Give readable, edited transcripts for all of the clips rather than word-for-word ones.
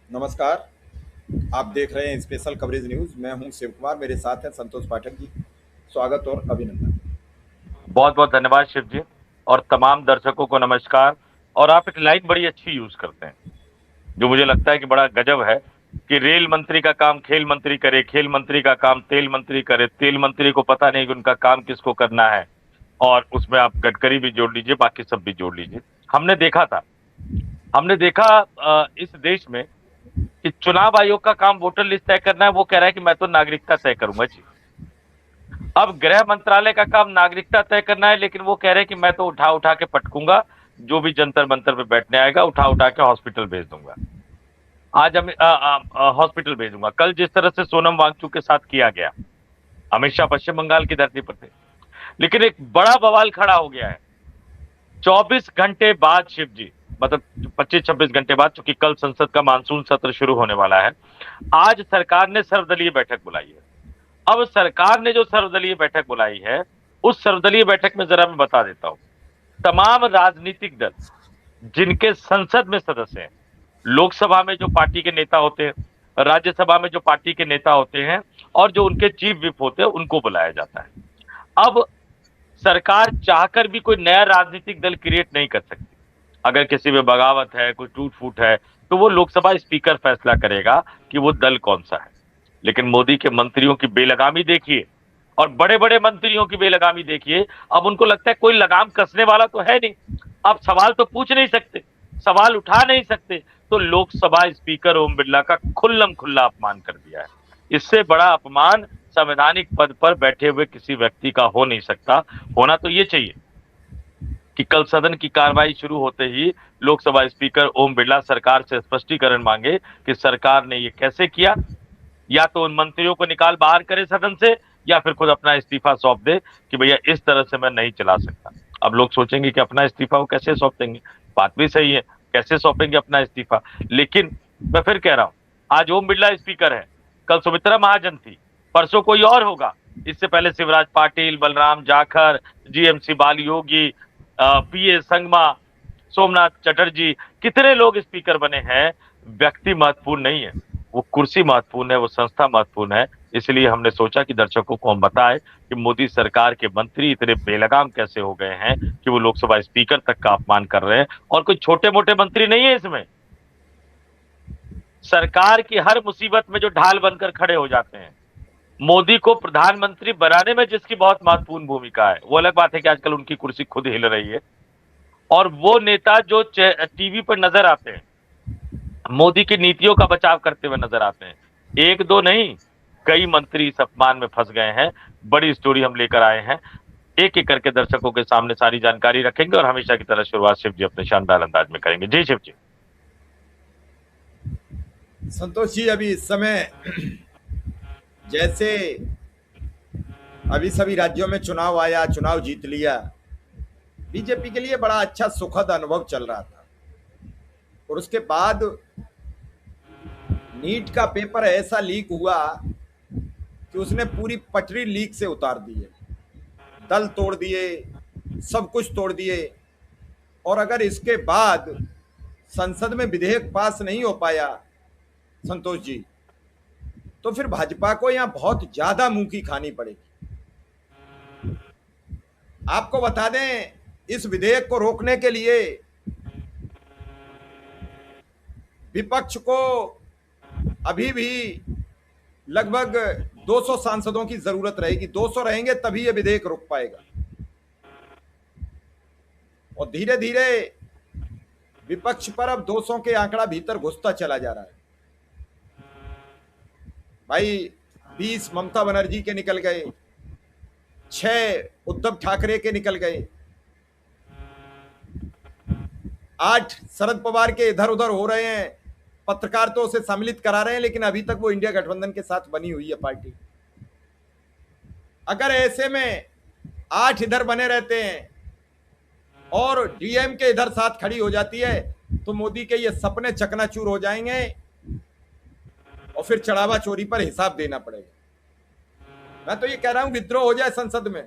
नमस्कार। आप देख रहे हैं स्पेशल कवरेज न्यूज़। मैं हूं शिव कुमार, मेरे साथ हैं संतोष पाठक जी। स्वागत और अभिनंदन। बहुत बहुत धन्यवाद शिव जी। और तमाम दर्शकों को नमस्कार। और आप एक लाइन बड़ी अच्छी यूज करते हैं, जो मुझे लगता है कि बड़ा गजब है, कि रेल मंत्री का काम खेल मंत्री करे, खेल मंत्री का काम तेल मंत्री करे, तेल मंत्री को पता नहीं कि उनका काम किसको करना है। और उसमें आप गडकरी भी जोड़ लीजिए, बाकी सब भी जोड़ लीजिए। हमने देखा था, हमने देखा इस देश में कि चुनाव आयोग का काम वोटर लिस्ट तय करना है। वो कह रहा है कि मैं तो नागरिकता तय करूंगा जी। अब गृह मंत्रालय का काम नागरिकता तय करना है, लेकिन वो कह रहे हैं कि मैं तो उठा उठा के पटकूंगा, जो भी जंतर मंतर पे बैठने आएगा उठा उठा के हॉस्पिटल भेज दूंगा। आज हम हॉस्पिटल भेजूंगा। कल जिस तरह से सोनम वांगचुक के साथ किया गया, अमित शाह पश्चिम बंगाल की धरती पर थे, लेकिन एक बड़ा बवाल खड़ा हो गया है। 24 घंटे बाद शिव जी, मतलब 25-26 घंटे बाद, चूंकि कल संसद का मानसून सत्र शुरू होने वाला है, आज सरकार ने सर्वदलीय बैठक बुलाई है। अब सरकार ने जो सर्वदलीय बैठक बुलाई है, उस सर्वदलीय बैठक में जरा मैं बता देता हूं। तमाम राजनीतिक दल जिनके संसद में सदस्य हैं, लोकसभा में जो पार्टी के नेता होते हैं, राज्यसभा में जो पार्टी के नेता होते हैं, और जो उनके चीफ विप होते हैं, उनको बुलाया जाता है। अब सरकार चाहकर भी कोई नया राजनीतिक दल क्रिएट नहीं कर सकती। अगर किसी में बगावत है, कोई टूट फूट है, तो वो लोकसभा स्पीकर फैसला करेगा कि वो दल कौन सा है। लेकिन मोदी के मंत्रियों की बेलगामी देखिए, और बड़े बड़े मंत्रियों की बेलगामी देखिए। अब उनको लगता है कोई लगाम कसने वाला तो है नहीं, अब सवाल तो पूछ नहीं सकते, सवाल उठा नहीं सकते, तो लोकसभा स्पीकर ओम बिरला का खुल्लम खुल्ला अपमान कर दिया है। इससे बड़ा अपमान संवैधानिक पद पर बैठे हुए किसी व्यक्ति का हो नहीं सकता। होना तो ये चाहिए कि कल सदन की कार्रवाई शुरू होते ही लोकसभा स्पीकर ओम बिरला सरकार से स्पष्टीकरण मांगे कि सरकार ने ये कैसे किया। या तो उन मंत्रियों को निकाल बाहर करे सदन से, या फिर खुद अपना इस्तीफा सौंप दे कि भैया इस तरह से मैं नहीं चला सकता। अब लोग सोचेंगे कि अपना इस्तीफा वो कैसे सौंप देंगे। बात भी सही है, कैसे सौंपेंगे अपना इस्तीफा। लेकिन मैं फिर कह रहा हूं, आज ओम बिरला स्पीकर है, कल सुमित्रा महाजन थी, परसों कोई और होगा। इससे पहले शिवराज पाटिल, बलराम जाखर, जीएमसी बालयोगी, पीए संगमा, सोमनाथ चटर्जी, कितने लोग स्पीकर बने हैं। व्यक्ति महत्वपूर्ण नहीं है, वो कुर्सी महत्वपूर्ण है, वो संस्था महत्वपूर्ण है। इसलिए हमने सोचा कि दर्शकों को हम बताएं कि मोदी सरकार के मंत्री इतने बेलगाम कैसे हो गए हैं कि वो लोकसभा स्पीकर तक का अपमान कर रहे हैं। और कोई छोटे मोटे मंत्री नहीं है इसमें, सरकार की हर मुसीबत में जो ढाल बनकर खड़े हो जाते हैं। मोदी को प्रधानमंत्री बनाने में जिसकी बहुत महत्वपूर्ण भूमिका है, वो अलग बात है कि आजकल उनकी कुर्सी खुद हिल रही है। और वो नेता जो टीवी पर नजर आते हैं, मोदी की नीतियों का बचाव करते हुए नजर आते हैं, एक दो नहीं, कई मंत्री इस अपमान में फंस गए हैं। बड़ी स्टोरी हम लेकर आए हैं, एक एक करके दर्शकों के सामने सारी जानकारी रखेंगे, और हमेशा की तरह शुरुआत शिव जी अपने शानदार अंदाज में करेंगे। जी शिव जी। संतोष जी, अभी इस समय जैसे अभी सभी राज्यों में चुनाव आया, चुनाव जीत लिया, बीजेपी के लिए बड़ा अच्छा सुखद अनुभव चल रहा था। और उसके बाद नीट का पेपर ऐसा लीक हुआ कि उसने पूरी पटरी लीक से उतार दी है। दल तोड़ दिए, सब कुछ तोड़ दिए। और अगर इसके बाद संसद में विधेयक पास नहीं हो पाया संतोष जी, तो फिर भाजपा को यहां बहुत ज्यादा मुंह की खानी पड़ेगी। आपको बता दें, इस विधेयक को रोकने के लिए विपक्ष को अभी भी लगभग 200 सांसदों की जरूरत रहेगी। 200 रहेंगे तभी यह विधेयक रुक पाएगा। और धीरे धीरे विपक्ष पर अब 200 के आंकड़ा भीतर घुसता चला जा रहा है। भाई, 20 ममता बनर्जी के निकल गए, 6 उद्धव ठाकरे के निकल गए, 8 शरद पवार के इधर उधर हो रहे हैं। पत्रकार तो उसे सम्मिलित करा रहे हैं, लेकिन अभी तक वो इंडिया गठबंधन के साथ बनी हुई है पार्टी। अगर ऐसे में 8 इधर बने रहते हैं और डीएम के इधर साथ खड़ी हो जाती है, तो मोदी के ये सपने चकनाचूर हो जाएंगे और फिर चढ़ावा चोरी पर हिसाब देना पड़ेगा। मैं तो ये कह रहा हूं, विद्रोह हो जाए संसद में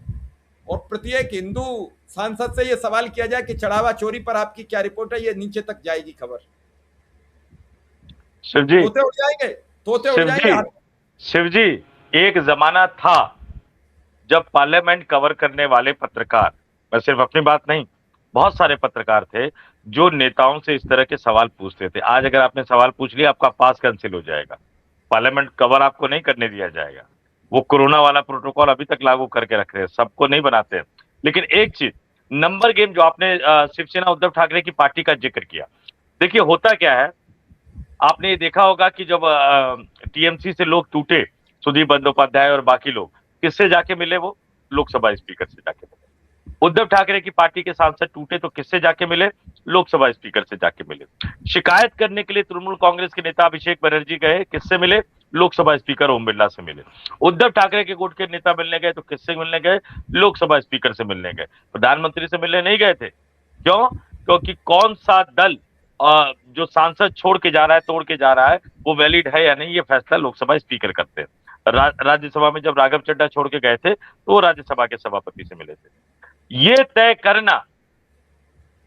और प्रत्येक हिंदू सांसद से ये सवाल किया जाए कि चढ़ावा चोरी पर आपकी क्या रिपोर्ट है, ये नीचे तक जाएगी खबर। शिव जी, तोते उड़ जाएंगे, तोते उड़ शिव जाएंगे जी, हाथ। शिव जी, एक जमाना था जब पार्लियामेंट कवर करने वाले पत्रकार, मैं सिर्फ अपनी बात नहीं, बहुत सारे पत्रकार थे जो नेताओं से इस तरह के सवाल पूछते थे। आज अगर आपने सवाल पूछ लिया, आपका पास कैंसिल हो जाएगा, पार्लियामेंट कवर आपको नहीं करने दिया जाएगा। वो कोरोना वाला प्रोटोकॉल अभी तक लागू करके रख रहे हैं, सबको नहीं बनाते हैं। लेकिन एक चीज, नंबर गेम जो आपने शिवसेना उद्धव ठाकरे की पार्टी का जिक्र किया, देखिए होता क्या है, आपने ये देखा होगा कि जब टीएमसी से लोग टूटे, सुदीप बंदोपाध्याय और बाकी लोग, किससे जाके मिले? वो लोकसभा स्पीकर से जाके मिले। उद्धव ठाकरे की पार्टी के सांसद टूटे तो किससे जाके मिले? लोकसभा स्पीकर से जाके मिले। शिकायत करने के लिए तृणमूल कांग्रेस के नेता अभिषेक बनर्जी गए, किससे मिले? लोकसभा स्पीकर ओम बिरला से मिले। उद्धव ठाकरे के गुट के नेता मिलने गए तो किससे मिलने गए? लोकसभा स्पीकर से मिलने गए। प्रधानमंत्री से मिलने नहीं गए थे। क्यों? क्योंकि कौन सा दल जो सांसद छोड़ के जा रहा है, तोड़ के जा रहा है, वो वैलिड है या नहीं, ये फैसला लोकसभा स्पीकर करते हैं। राज्यसभा में जब राघव चड्ढा छोड़ के गए थे तो वो राज्यसभा के सभापति से मिले थे। ये तय करना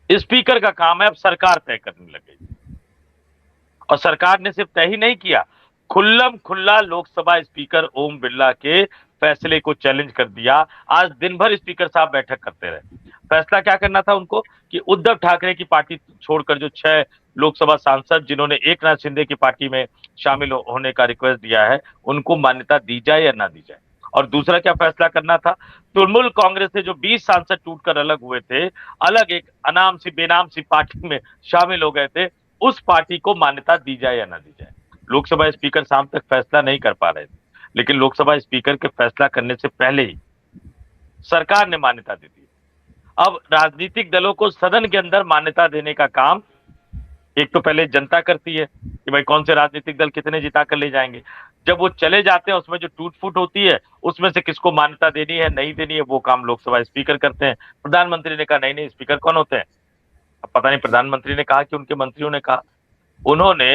स्पीकर का काम है, अब सरकार तय करने लग गई। और सरकार ने सिर्फ तय ही नहीं किया, खुल्लम खुल्ला लोकसभा स्पीकर ओम बिरला के फैसले को चैलेंज कर दिया। आज दिन भर स्पीकर साहब बैठक करते रहे। फैसला क्या करना था उनको कि उद्धव ठाकरे की पार्टी छोड़कर जो 6 लोकसभा सांसद जिन्होंने एकनाथ शिंदे की पार्टी में शामिल होने का रिक्वेस्ट दिया है, उनको मान्यता दी जाए या ना दी जाए। और दूसरा क्या फैसला करना था? तृणमूल कांग्रेस से जो 20 सांसद टूटकर अलग हुए थे, अलग एक अनाम सी बेनाम सी पार्टी में शामिल हो गए थे, उस पार्टी को मान्यता दी जाए या ना दी जाए। लोकसभा स्पीकर शाम तक फैसला नहीं कर पा रहे थे, लेकिन लोकसभा स्पीकर के फैसला करने से पहले ही सरकार ने मान्यता दे दी। अब राजनीतिक दलों को सदन के अंदर मान्यता देने का काम एक तो पहले जनता करती है कि भाई कौन से राजनीतिक दल कितने जिता कर ले जाएंगे। जब वो चले जाते हैं, उसमें जो टूट फूट होती है, उसमें से किसको मान्यता देनी है नहीं देनी है, वो काम लोकसभा स्पीकर करते हैं। प्रधानमंत्री ने कहा नहीं नहीं, स्पीकर कौन होते हैं? अब पता नहीं प्रधानमंत्री ने कहा कि उनके मंत्रियों ने कहा, उन्होंने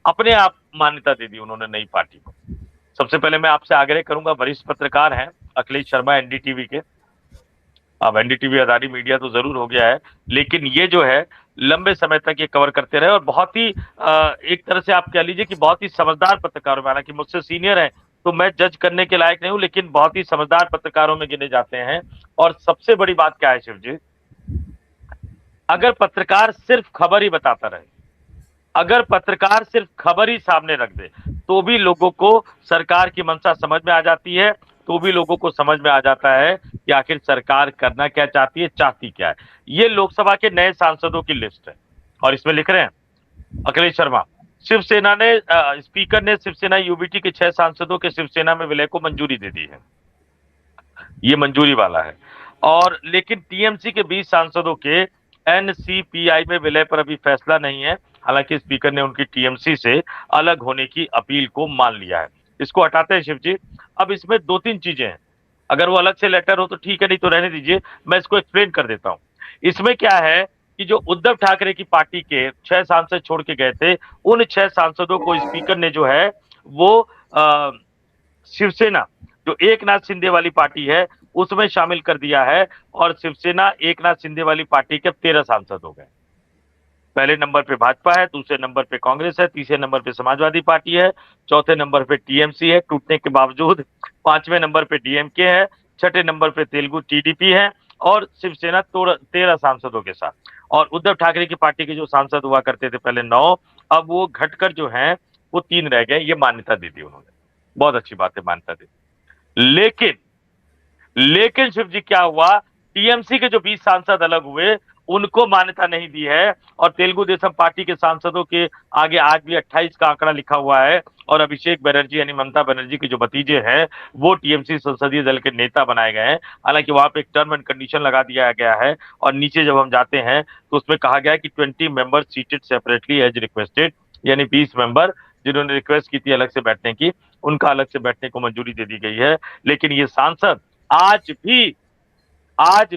अपने आप मान्यता दे दी उन्होंने नई पार्टी को। सबसे पहले मैं आपसे आग्रह करूंगा, वरिष्ठ पत्रकार हैं अखिलेश शर्मा एनडीटीवी के, अब एनडीटीवी अदानी मीडिया तो जरूर हो गया है, लेकिन ये जो है लंबे समय तक ये कवर करते रहे और बहुत ही एक तरह से आप कह लीजिए कि बहुत ही समझदार पत्रकारों में, हालांकि मुझसे सीनियर है तो मैं जज करने के लायक नहीं हूं, लेकिन बहुत ही समझदार पत्रकारों में गिने जाते हैं। और सबसे बड़ी बात क्या है शिव जी, अगर पत्रकार सिर्फ खबर ही बताता रहे, अगर पत्रकार सिर्फ खबर ही सामने रख दे, तो भी लोगों को सरकार की मंशा समझ में आ जाती है, तो भी लोगों को समझ में आ जाता है कि आखिर सरकार करना क्या चाहती है, चाहती क्या है। ये लोकसभा के नए सांसदों की लिस्ट है और इसमें लिख रहे हैं अखिलेश शर्मा, शिवसेना ने स्पीकर ने शिवसेना यूबीटी के 6 सांसदों के शिवसेना में विलय को मंजूरी दे दी है, ये मंजूरी वाला है। और लेकिन टीएमसी के 20 सांसदों के एनसीपीआई में विलय पर अभी फैसला नहीं है, हालांकि स्पीकर ने उनकी टीएमसी से अलग होने की अपील को मान लिया है। इसको हटाते हैं शिव जी। अब इसमें 2-3 चीजें हैं, अगर वो अलग से लेटर हो तो ठीक है, नहीं तो रहने दीजिए, मैं इसको एक्सप्लेन कर देता हूं। इसमें क्या है कि जो उद्धव ठाकरे की पार्टी के 6 सांसद छोड़ के गए थे, उन 6 सांसदों को स्पीकर ने जो है वो शिवसेना जो एकनाथ शिंदे वाली पार्टी है उसमें शामिल कर दिया है और शिवसेना एकनाथ शिंदे वाली पार्टी के 13 सांसद हो गए। पहले नंबर पे भाजपा है, दूसरे नंबर पे कांग्रेस है, तीसरे नंबर पे समाजवादी पार्टी है, चौथे नंबर पे टीएमसी है टूटने के बावजूद, 5वें नंबर पे डीएमके है, छठे नंबर पे तेलुगु टीडीपी है और शिवसेना 13 सांसदों के साथ। और उद्धव ठाकरे की पार्टी के जो सांसद हुआ करते थे पहले 9, अब वो घटकर जो है वो 3 रह गए। ये मान्यता दे दी उन्होंने, बहुत अच्छी बात है, मान्यता दे दी। लेकिन शिव जी क्या हुआ, टीएमसी के जो 20 सांसद अलग हुए उनको मान्यता नहीं दी है और तेलुगु देशम पार्टी के सांसदों के आगे आज भी 28 का आंकड़ा लिखा हुआ है और अभिषेक बनर्जी यानी ममता बनर्जी के जो भतीजे हैं वो टीएमसी संसदीय दल के नेता बनाए गए हैं। हालांकि वहां पे एक टर्म एंड कंडीशन लगा दिया गया है और नीचे जब हम जाते हैं तो उसमें कहा गया है कि 20 member seated separately as requested, यानी 20 मेंबर जिन्होंने रिक्वेस्ट की थी अलग से बैठने की, उनका अलग से बैठने को मंजूरी दे दी गई है। लेकिन ये सांसद आज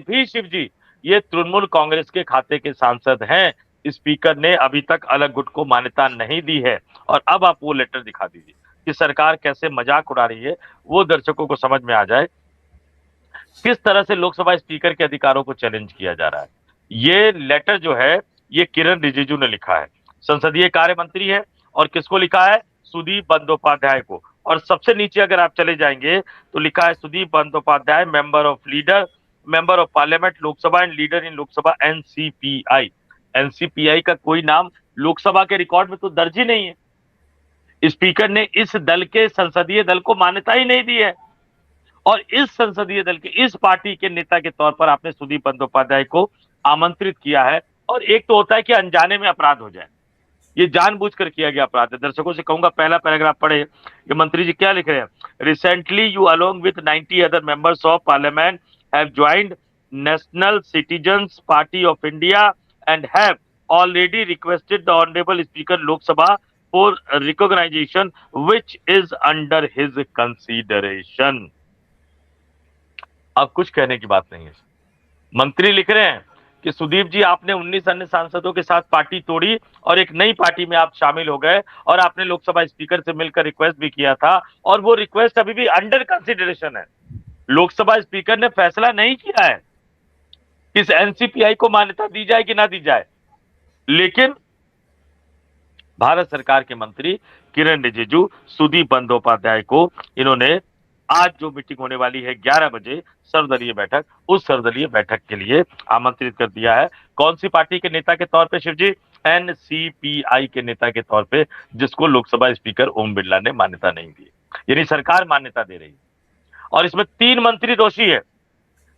भी शिव जी ये तृणमूल कांग्रेस के खाते के सांसद हैं। स्पीकर ने अभी तक अलग गुट को मान्यता नहीं दी है और अब आप वो लेटर दिखा दीजिए कि सरकार कैसे मजाक उड़ा रही है, वो दर्शकों को समझ में आ जाए किस तरह से लोकसभा स्पीकर के अधिकारों को चैलेंज किया जा रहा है। ये लेटर जो है ये किरण रिजिजू ने लिखा है, संसदीय कार्य मंत्री है और किसको लिखा है? सुदीप बंदोपाध्याय को। और सबसे नीचे अगर आप चले जाएंगे तो लिखा है Sudip Bandopadhyay, member of parliament Lok Sabha and leader in Lok Sabha NCPI. NCPI का कोई नाम लोकसभा के रिकॉर्ड में तो दर्ज ही नहीं है। स्पीकर ने इस दल के संसदीय दल को मान्यता ही नहीं दी है, और इस संसदीय दल के इस पार्टी के नेता के तौर पर आपने सुदीप बंदोपाध्याय को आमंत्रित किया है। और एक तो होता है कि अनजाने में अपराध हो जाए, ये जानबूझकर किया गया अपराध है। दर्शकों से कहूंगा पहला पैराग्राफ पढ़े, ये मंत्री जी क्या लिख रहे हैं? Recently you along with 90 other members of parliament have joined National Citizens Party of India and have already requested the honourable speaker Lok Sabha for recognisation which is under his consideration. अब कुछ कहने की बात नहीं है। मंत्री लिख रहे हैं कि सुदीप जी, आपने 19 अन्य सांसदों के साथ पार्टी तोड़ी और एक नई पार्टी में आप शामिल हो गए, और आपने लोकसभा स्पीकर से मिलकर रिक्वेस्ट भी किया था, और वो रिक्वेस्ट अभी भी अंडर कंसिडरेशन है। लोकसभा स्पीकर ने फैसला नहीं किया है इस एनसीपीआई को मान्यता दी जाए कि ना दी जाए, लेकिन भारत सरकार के मंत्री किरण रिजिजू सुदीप बंदोपाध्याय को इन्होंने आज जो मीटिंग होने वाली है 11 बजे सर्वदलीय बैठक, उस सर्वदलीय बैठक के लिए आमंत्रित कर दिया है। कौन सी पार्टी के नेता के तौर पे शिव जी? एनसीपीआई के नेता के तौर पे, जिसको लोकसभा स्पीकर ओम बिरला ने मान्यता नहीं दी, यानी सरकार मान्यता दे रही है। और इसमें 3 मंत्री दोषी है,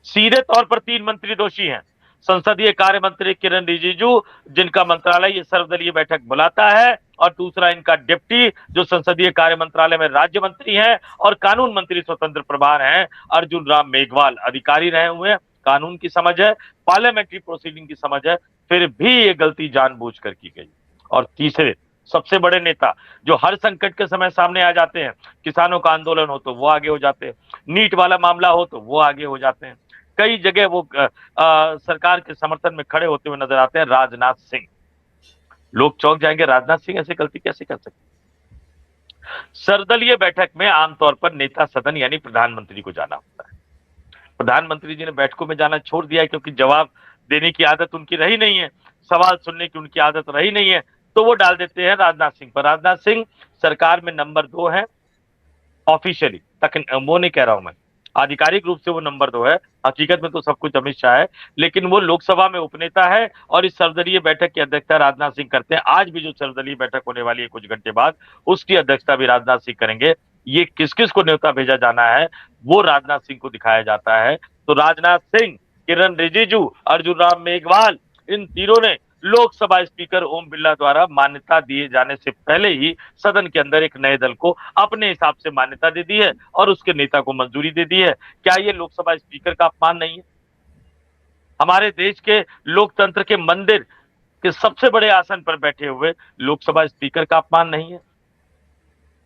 सीधे तौर पर 3 मंत्री दोषी हैं। संसदीय कार्य मंत्री किरण रिजिजू, जिनका मंत्रालय ये सर्वदलीय बैठक बुलाता है, और दूसरा इनका डिप्टी जो संसदीय कार्य मंत्रालय में राज्य मंत्री हैं और कानून मंत्री स्वतंत्र प्रभार हैं, अर्जुन राम मेघवाल। अधिकारी रहे हुए हैं, कानून की समझ है, पार्लियामेंट्री प्रोसीडिंग की समझ है, फिर भी ये गलती जानबूझकर की गई। और तीसरे सबसे बड़े नेता जो हर संकट के समय सामने आ जाते हैं, किसानों का आंदोलन हो तो वो आगे हो जाते हैं, नीट वाला मामला हो तो वो आगे हो जाते हैं, कई जगह वो सरकार के समर्थन में खड़े होते हुए नजर आते हैं। राजनाथ सिंह, लोग चौंक जाएंगे, राजनाथ सिंह ऐसी गलती कैसे कर सकते? सर्वदलीय बैठक में आमतौर पर नेता सदन यानी प्रधानमंत्री को जाना होता है। प्रधानमंत्री जी ने बैठकों में जाना छोड़ दिया है, क्योंकि जवाब देने की आदत उनकी रही नहीं है, सवाल सुनने की उनकी आदत रही नहीं है, तो वो डाल देते हैं राजनाथ सिंह पर। राजनाथ सिंह सरकार में नंबर 2 है ऑफिशियली, तक वो नहीं कह रहा हूं मैं, आधिकारिक रूप से वो नंबर 2 है, हकीकत में तो सब कुछ अमित शाह है, लेकिन वो लोकसभा में उपनेता है और इस सर्वदलीय बैठक की अध्यक्षता राजनाथ सिंह करते हैं। आज भी जो सर्वदलीय बैठक होने वाली है कुछ घंटे बाद, उसकी अध्यक्षता भी राजनाथ सिंह करेंगे। ये किस किस को न्योता भेजा जाना है वो राजनाथ सिंह को दिखाया जाता है। तो राजनाथ सिंह, किरण रिजिजू, अर्जुन राम मेघवाल, इन तीनों ने लोकसभा स्पीकर ओम बिरला द्वारा मान्यता दिए जाने से पहले ही सदन के अंदर एक नए दल को अपने हिसाब से मान्यता दे दी है और उसके नेता को मंजूरी दे दी है। क्या ये लोकसभा स्पीकर का अपमान नहीं है? हमारे देश के लोकतंत्र के मंदिर के सबसे बड़े आसन पर बैठे हुए लोकसभा स्पीकर का अपमान नहीं है?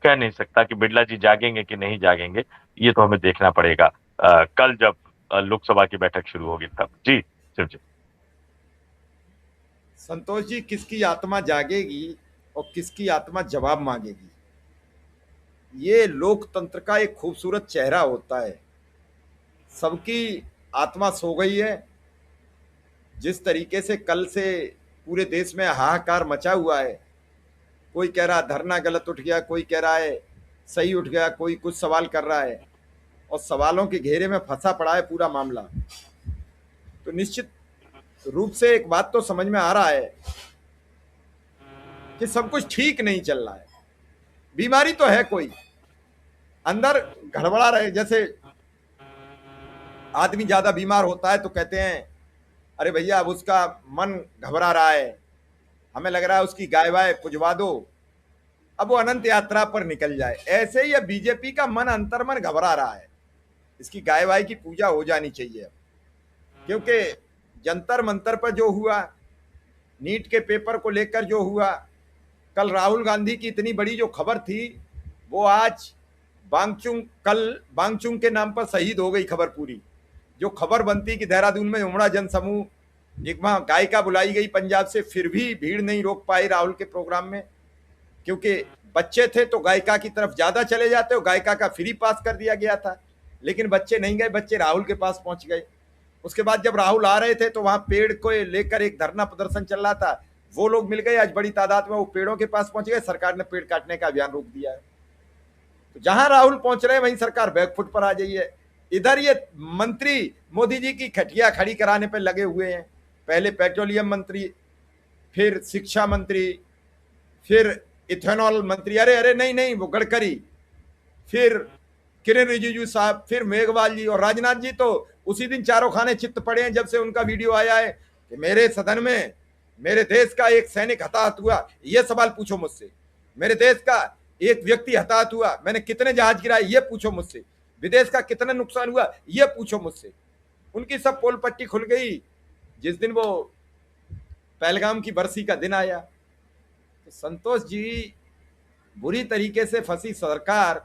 कह नहीं सकता कि बिरला जी जागेंगे कि नहीं जागेंगे, ये तो हमें देखना पड़ेगा कल जब लोकसभा की बैठक शुरू होगी तब। जी शिव जी। संतोष जी, किसकी आत्मा जागेगी और किसकी आत्मा जवाब मांगेगी, ये लोकतंत्र का एक खूबसूरत चेहरा होता है। सबकी आत्मा सो गई है। जिस तरीके से कल से पूरे देश में हाहाकार मचा हुआ है, कोई कह रहा धरना गलत उठ गया, कोई कह रहा है सही उठ गया, कोई कुछ सवाल कर रहा है, और सवालों के घेरे में फंसा पड़ा है पूरा मामला। तो निश्चित रूप से एक बात तो समझ में आ रहा है कि सब कुछ ठीक नहीं चल रहा है। बीमारी तो है, कोई अंदर गड़बड़ा रहे। जैसे आदमी ज्यादा बीमार होता है तो कहते हैं अरे भैया अब उसका मन घबरा रहा है, हमें लग रहा है उसकी गाय वाय पुजवा दो, अब वो अनंत यात्रा पर निकल जाए। ऐसे ही बीजेपी का मन अंतर्मन घबरा रहा है, इसकी गाय वाय की पूजा हो जानी चाहिए। क्योंकि जंतर मंतर पर जो हुआ, नीट के पेपर को लेकर जो हुआ, कल राहुल गांधी की इतनी बड़ी जो खबर थी वो आज कल बांगचुंग के नाम पर शहीद हो गई खबर पूरी। जो खबर बनती कि देहरादून में उमड़ा जनसमूह, एक वहां गायिका बुलाई गई पंजाब से, फिर भी भीड़ नहीं रोक पाई राहुल के प्रोग्राम में, क्योंकि बच्चे थे तो गायिका की तरफ ज्यादा चले जाते हो, गायिका का फ्री पास कर दिया गया था, लेकिन बच्चे नहीं गए, बच्चे राहुल के पास पहुंच गए। उसके बाद जब राहुल आ रहे थे तो वहां पेड़ को लेकर एक धरना प्रदर्शन चल रहा था, वो लोग मिल गए, आज बड़ी तादाद में वो पेड़ों के पास पहुंच गए, सरकार ने पेड़ काटने का अभियान रोक दिया है। तो जहां राहुल पहुंच रहे हैं वहीं सरकार बैकफुट पर आ गई है। इधर ये मंत्री मोदी जी की खटिया खड़ी कराने पर लगे हुए हैं। पहले पेट्रोलियम मंत्री, फिर शिक्षा मंत्री, फिर इथेनॉल मंत्री, अरे अरे नहीं नहीं वो गडकरी, फिर किरेन रिजिजू साहब, फिर मेघवाल जी, और राजनाथ जी तो उसी दिन चारों खाने चित्त पड़े हैं जब से उनका वीडियो आया है कि मेरे सदन में मेरे देश का एक सैनिक हताहत हुआ, ये सवाल पूछो मुझसे। मेरे देश का एक व्यक्ति हताहत हुआ, मैंने कितने जहाज गिराए ये पूछो मुझसे। विदेश का कितना नुकसान हुआ ये पूछो मुझसे। उनकी सब पोल पट्टी खुल गई जिस दिन वो पहलगाम की बरसी का दिन आया। तो संतोष जी, बुरी तरीके से फंसी सरकार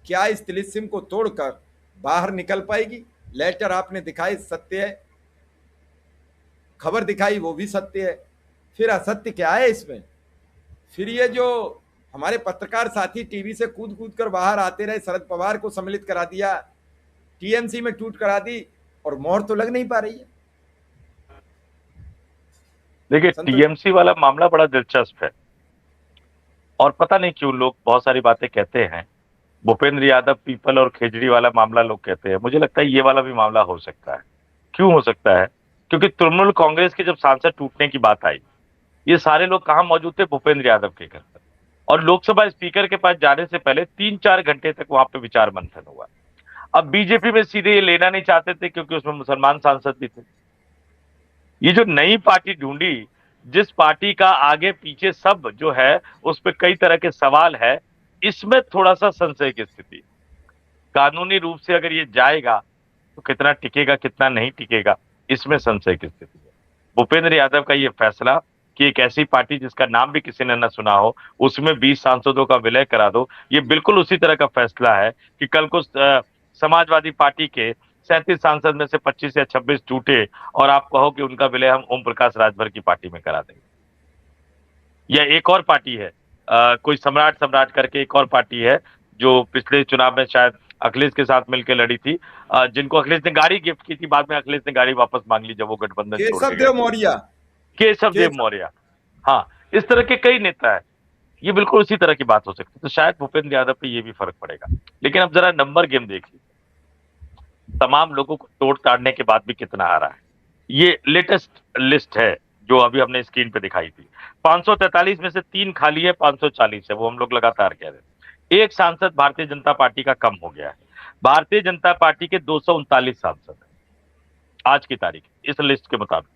क्या इस तिलिस्म को तोड़कर बाहर निकल पाएगी? लेटर आपने दिखाई सत्य है, खबर दिखाई वो भी सत्य है, फिर असत्य क्या है इसमें? फिर ये जो हमारे पत्रकार साथी टीवी से कूद कूद कर बाहर आते रहे, शरद पवार को सम्मिलित करा दिया, टीएमसी में टूट करा दी, और मोहर तो लग नहीं पा रही है। देखिए, टीएमसी वाला मामला बड़ा दिलचस्प है और पता नहीं क्यों लोग बहुत सारी बातें कहते हैं। भूपेंद्र यादव पीपल और खेजड़ी वाला मामला लोग कहते हैं, मुझे लगता है ये वाला भी मामला हो सकता है। क्यों हो सकता है? क्योंकि तृणमूल कांग्रेस के जब सांसद टूटने की बात आई, ये सारे लोग कहाँ मौजूद थे? भूपेंद्र यादव के घर पर। और लोकसभा स्पीकर के पास जाने से पहले 3-4 घंटे तक वहां पे विचार मंथन हुआ। अब बीजेपी में सीधे ये लेना नहीं चाहते थे क्योंकि उसमें मुसलमान सांसद भी थे। ये जो नई पार्टी ढूंढी, जिस पार्टी का आगे पीछे सब जो है उस पर कई तरह के सवाल है, इसमें थोड़ा सा संशय की स्थिति। कानूनी रूप से अगर ये जाएगा तो कितना टिकेगा, कितना नहीं टिकेगा, इसमें संशय की स्थिति है। भूपेंद्र यादव का ये फैसला कि एक ऐसी पार्टी जिसका नाम भी किसी ने न सुना हो, उसमें 20 सांसदों का विलय करा दो, ये बिल्कुल उसी तरह का फैसला है कि कल को समाजवादी पार्टी के 37 सांसद में से 25 या 26 टूटे और आप कहो कि उनका विलय हम ओम प्रकाश राजभर की पार्टी में करा देंगे। या एक और पार्टी है, कोई सम्राट सम्राट करके एक और पार्टी है जो पिछले चुनाव में शायद अखिलेश के साथ मिलकर लड़ी थी, जिनको अखिलेश ने गाड़ी गिफ्ट की थी, बाद में अखिलेश ने गाड़ी वापस मांग ली जब वो गठबंधन छोड़ के केशव मौर्य, देव मौर्य। हाँ, इस तरह के कई नेता है, ये बिल्कुल उसी तरह की बात हो सकती है। तो शायद भूपेंद्र यादव पे ये भी फर्क पड़ेगा। लेकिन अब जरा नंबर गेम देख लीजिए, तमाम लोगों को तोड़ ताड़ने के बाद भी कितना आ रहा है। ये लेटेस्ट लिस्ट है जो अभी हमने स्क्रीन पे दिखाई थी। 543 में से 3 खाली है, 540 है, वो हम लोग लगातार कह रहे हैं। एक सांसद भारतीय जनता पार्टी का कम हो गया है। भारतीय जनता पार्टी के 239 सांसद है आज की तारीख इस लिस्ट के मुताबिक।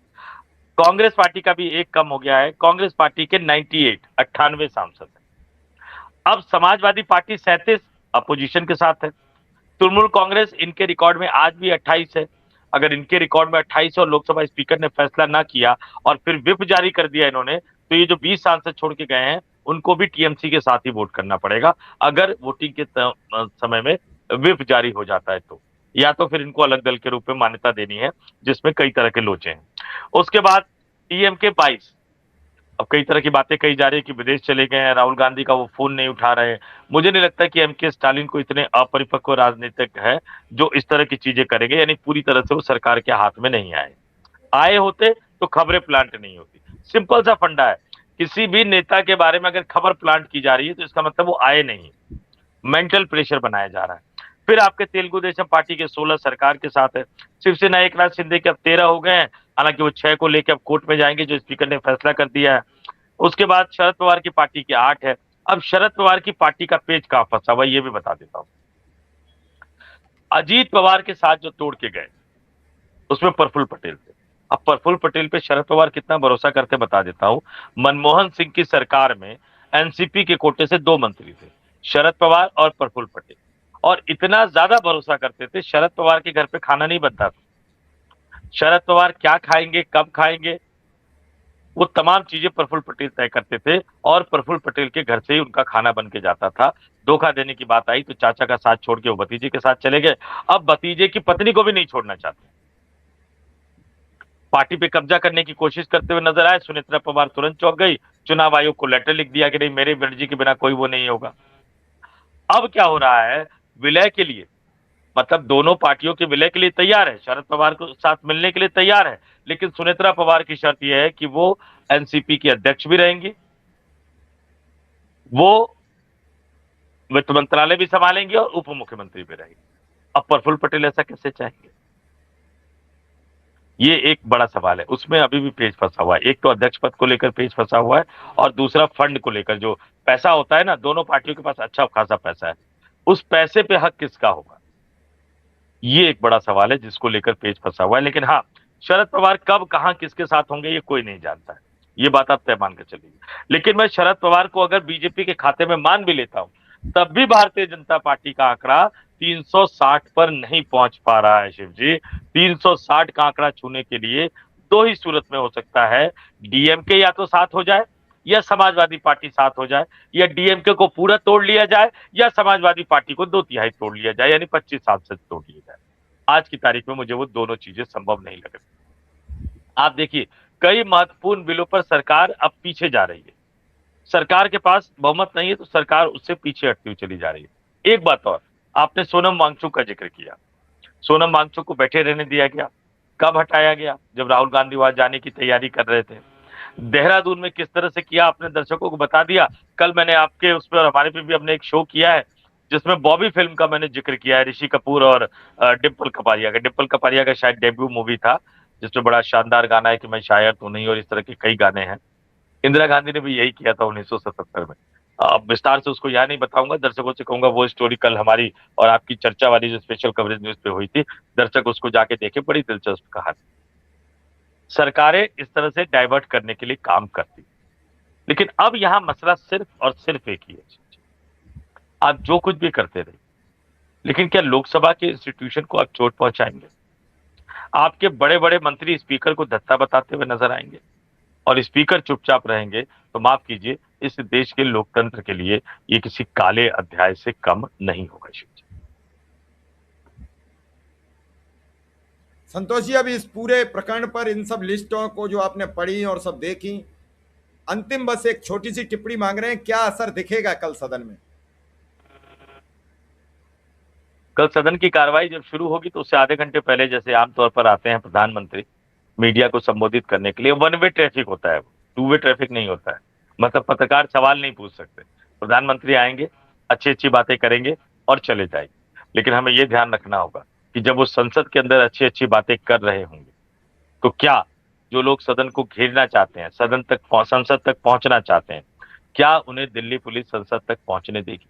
कांग्रेस पार्टी का भी एक कम हो गया है, कांग्रेस पार्टी के 98 सांसद है। अब समाजवादी पार्टी 37 अपोजिशन के साथ है। तृणमूल कांग्रेस, इनके रिकॉर्ड में आज भी 28 है। अगर इनके रिकॉर्ड में 28 और लोकसभा स्पीकर ने फैसला ना किया और फिर व्हिप जारी कर दिया इन्होंने, तो ये जो 20 सांसद छोड़ के गए हैं उनको भी टीएमसी के साथ ही वोट करना पड़ेगा अगर वोटिंग के समय में व्हिप जारी हो जाता है तो, या तो फिर इनको अलग दल के रूप में मान्यता देनी है जिसमें कई तरह के लोचे हैं। उसके बाद टीएमके 22। अब कई तरह की बातें कही जा रही है कि विदेश चले गए हैं, राहुल गांधी का वो फोन नहीं उठा रहे हैं। मुझे नहीं लगता कि एमके स्टालिन को इतने अपरिपक्व राजनीतिक है जो इस तरह की चीजें करेंगे, यानी पूरी तरह से वो सरकार के हाथ में नहीं आए होते तो खबरें प्लांट नहीं होती। सिंपल सा फंडा है, किसी भी नेता के बारे में अगर खबर प्लांट की जा रही है तो इसका मतलब वो आए नहीं, मेंटल प्रेशर बनाया जा रहा है। फिर आपके तेलुगु देशम पार्टी के 16 सरकार के साथ है। शिवसेना एकनाथ शिंदे के अब 13 हो गए हैं, हालांकि वो 6 को लेकर अब कोर्ट में जाएंगे जो स्पीकर ने फैसला कर दिया है। उसके बाद शरद पवार की पार्टी के 8 है। अब शरद पवार की पार्टी का पेज कहां फंसा हुआ ये भी बता देता हूं। अजीत पवार के साथ जो तोड़ के गए उसमें प्रफुल्ल पटेल थे। अब प्रफुल्ल पटेल पे शरद पवार कितना भरोसा करते बता देता हूं। मनमोहन सिंह की सरकार में एनसीपी के कोटे से 2 मंत्री थे, शरद पवार और प्रफुल्ल पटेल, और इतना ज्यादा भरोसा करते थे, शरद पवार के घर पे खाना नहीं बनता था। शरद पवार क्या खाएंगे, कब खाएंगे, वो तमाम चीजें प्रफुल्ल पटेल तय करते थे और प्रफुल्ल पटेल के घर से ही उनका खाना बन के जाता था। धोखा देने की बात आई तो चाचा का साथ छोड़ के वो भतीजे के साथ चले गए। अब भतीजे की पत्नी को भी नहीं छोड़ना चाहते। पार्टी पे कब्जा करने की कोशिश करते हुए नजर आए। सुनेत्रा पवार तुरंत चौंक गई, चुनाव आयोग को लेटर लिख दिया कि नहीं, मेरे मर्जी के बिना कोई वो नहीं होगा। अब क्या हो रहा है, विलय के लिए मतलब दोनों पार्टियों के विलय के लिए तैयार है, शरद पवार को साथ मिलने के लिए तैयार है, लेकिन सुनेत्रा पवार की शर्त यह है कि वो एनसीपी की अध्यक्ष भी रहेंगी, वो वित्त मंत्रालय भी संभालेंगे और उप मुख्यमंत्री भी रहेंगे। अब प्रफुल्ल पटेल ऐसा कैसे चाहेंगे? ये एक बड़ा सवाल है, उसमें अभी भी पेच फंसा हुआ है। एक तो अध्यक्ष पद को लेकर पेच फंसा हुआ है, और दूसरा फंड को लेकर, जो पैसा होता है ना, दोनों पार्टियों के पास अच्छा खासा पैसा है, उस पैसे पे हक किसका होगा, ये एक बड़ा सवाल है जिसको लेकर पेच फंसा हुआ है। लेकिन हाँ, शरद पवार कब कहां किसके साथ होंगे ये कोई नहीं जानता है, ये बात आप तय मान के चलिए। लेकिन मैं शरद पवार को अगर बीजेपी के खाते में मान भी लेता हूं, तब भी भारतीय जनता पार्टी का आंकड़ा 360 पर नहीं पहुंच पा रहा है शिव जी। 360 का आंकड़ा छूने के लिए दो ही सूरत में हो सकता है, डीएमके या तो साथ हो जाए, या समाजवादी पार्टी साथ हो जाए, या डीएमके को पूरा तोड़ लिया जाए, या समाजवादी पार्टी को 2/3 तोड़ लिया जाए, यानी 25 सांसद तोड़ लिया जाए। आज की तारीख में मुझे वो दोनों चीजें संभव नहीं लग रही। आप देखिए, कई महत्वपूर्ण बिलों पर सरकार अब पीछे जा रही है, सरकार के पास बहुमत नहीं है तो सरकार उससे पीछे हटती हुई चली जा रही है। एक बात और, आपने सोनम वांगचुक का जिक्र किया, सोनम वांगचुक को बैठे रहने दिया गया, कब हटाया गया? जब राहुल गांधी वहां जाने की तैयारी कर रहे थे। देहरादून में किस तरह से किया, आपने दर्शकों को बता दिया। कल मैंने आपके उस पर, हमारे पे भी हमने एक शो किया है जिसमें बॉबी फिल्म का मैंने जिक्र किया है, ऋषि कपूर और डिम्पल कपाड़िया का शायद डेब्यू मूवी था, जिसमें बड़ा शानदार गाना है कि मैं शायर तो नहीं, और इस तरह के कई गाने हैं। इंदिरा गांधी ने भी यही किया था 1977 में। अब विस्तार से उसको यहाँ नहीं बताऊंगा, दर्शकों से कहूंगा वो स्टोरी कल हमारी और आपकी चर्चा वाली जो स्पेशल कवरेज न्यूज पे हुई थी, दर्शक उसको जाके देखे, बड़ी दिलचस्प कहानी। सरकारें इस तरह से डाइवर्ट करने के लिए काम करती, लेकिन अब यहां मसला सिर्फ और सिर्फ एक ही है, आप जो कुछ भी करते रहे, लेकिन क्या लोकसभा के इंस्टीट्यूशन को आप चोट पहुंचाएंगे? आपके बड़े बड़े मंत्री स्पीकर को धत्ता बताते हुए नजर आएंगे, और स्पीकर चुपचाप रहेंगे, तो माफ कीजिए, इस देश के लोकतंत्र के लिए ये किसी काले अध्याय से कम नहीं होगा शिव जी। संतोष जी, अब इस पूरे प्रकरण पर इन सब लिस्टों को जो आपने पढ़ी और सब देखी, अंतिम बस एक छोटी सी टिप्पणी मांग रहे हैं, क्या असर दिखेगा कल सदन में? कल सदन की कार्रवाई जब शुरू होगी तो उससे आधे घंटे पहले, जैसे आमतौर पर आते हैं प्रधानमंत्री मीडिया को संबोधित करने के लिए, वन वे ट्रैफिक होता है, टू वे ट्रैफिक नहीं होता है। मतलब पत्रकार सवाल नहीं पूछ सकते, प्रधानमंत्री आएंगे, अच्छी अच्छी बातें करेंगे और चले जाएंगे। लेकिन हमें यह ध्यान रखना होगा कि जब वो संसद के अंदर अच्छी अच्छी बातें कर रहे होंगे, तो क्या जो लोग सदन को घेरना चाहते हैं, संसद तक पहुंचना चाहते हैं, क्या उन्हें दिल्ली पुलिस संसद तक पहुंचने देगी?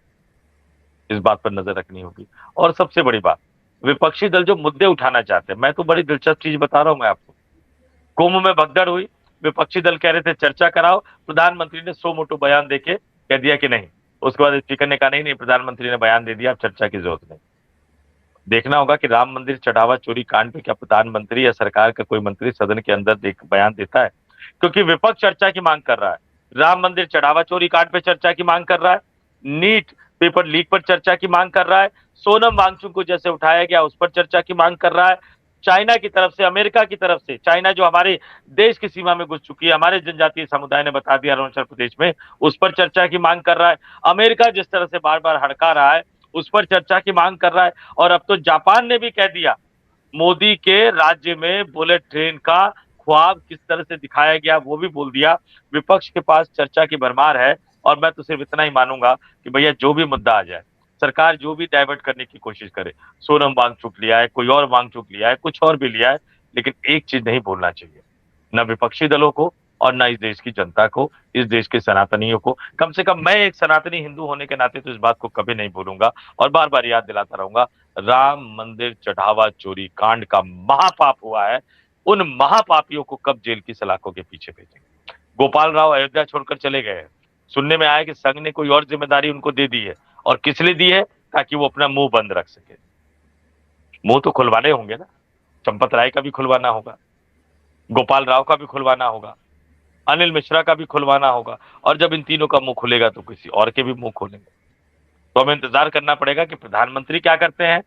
इस बात पर नजर रखनी होगी। और सबसे बड़ी बात, विपक्षी दल जो मुद्दे उठाना चाहते हैं, मैं तो बड़ी दिलचस्प चीज बता रहा हूं मैं आपको। कुंभ में भगदड़ हुई, विपक्षी दल कह रहे थे चर्चा कराओ, प्रधानमंत्री ने सो मोटो बयान देके कह दिया कि नहीं। उसके बाद स्पीकर ने कहा नहीं नहीं, प्रधानमंत्री ने बयान दे दिया, अब चर्चा की जरूरत नहीं। देखना होगा कि राम मंदिर चढ़ावा चोरी कांड पे क्या प्रधानमंत्री या सरकार का कोई मंत्री सदन के अंदर बयान देता है? क्योंकि विपक्ष चर्चा की मांग कर रहा है, राम मंदिर चढ़ावा चोरी कांड पे चर्चा की मांग कर रहा है, नीट पेपर लीक पर चर्चा की मांग कर रहा है, सोनम वांगचुक को जैसे उठाया गया उस पर चर्चा की मांग कर रहा है, चाइना की तरफ से, अमेरिका की तरफ से, चाइना जो हमारे देश की सीमा में घुस चुकी है, हमारे जनजातीय समुदाय ने बता दिया अरुणाचल प्रदेश में, उस पर चर्चा की मांग कर रहा है, अमेरिका जिस तरह से बार बार हड़का रहा है उस पर चर्चा की मांग कर रहा है, और अब तो जापान ने भी कह दिया, मोदी के राज्य में बुलेट ट्रेन का ख्वाब किस तरह से दिखाया गया वो भी बोल दिया। विपक्ष के पास चर्चा की भरमार है, और मैं तो सिर्फ इतना ही मानूंगा कि भैया जो भी मुद्दा आ जाए, सरकार जो भी डाइवर्ट करने की कोशिश करे, सोनम वांगचुक लिया है, कोई और वांगचुक लिया है, कुछ और भी लिया है, लेकिन एक चीज नहीं भूलना चाहिए, न विपक्षी दलों को और न इस देश की जनता को, इस देश के सनातनियों को। कम से कम मैं एक सनातनी हिंदू होने के नाते तो इस बात को कभी नहीं भूलूंगा, और बार बार याद दिलाता रहूंगा, राम मंदिर चढ़ावा चोरी कांड का महापाप हुआ है, उन महापापियों को कब जेल की सलाखों के पीछे भेजेंगे? गोपाल राव अयोध्या छोड़कर चले गए हैं, सुनने में आया कि संघ ने कोई और जिम्मेदारी उनको दे दी है, और किस लिए दी है? ताकि वो अपना मुंह बंद रख सके। मुंह तो खुलवाने होंगे ना, चंपत राय का भी खुलवाना होगा, गोपाल राव का भी खुलवाना होगा, अनिल मिश्रा का भी खुलवाना होगा, और जब इन तीनों का मुंह खुलेगा तो किसी और के भी मुंह खोलेंगे। तो हमें इंतजार करना पड़ेगा कि प्रधानमंत्री क्या करते हैं,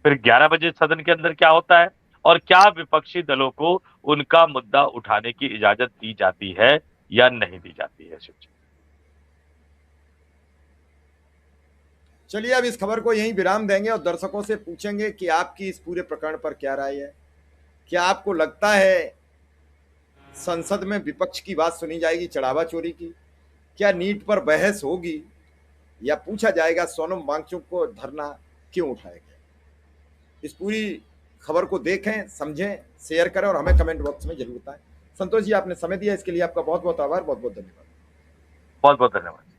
फिर 11 बजे सदन के अंदर क्या होता है, और क्या विपक्षी दलों को उनका मुद्दा उठाने की इजाजत दी जाती है या नहीं दी जाती है शिव जी। चलिए अब इस खबर को यहीं विराम देंगे और दर्शकों से पूछेंगे कि आपकी इस पूरे प्रकरण पर क्या राय है। क्या आपको लगता है संसद में विपक्ष की बात सुनी जाएगी चढ़ावा चोरी की? क्या नीट पर बहस होगी या पूछा जाएगा सोनम वांगचुक को धरना क्यों उठाया गया? इस पूरी खबर को देखें, समझें, शेयर करें और हमें कमेंट बॉक्स में जरूर बताएं। संतोष जी, आपने समय दिया इसके लिए आपका बहुत बहुत आभार, बहुत बहुत धन्यवाद। बहुत बहुत धन्यवाद।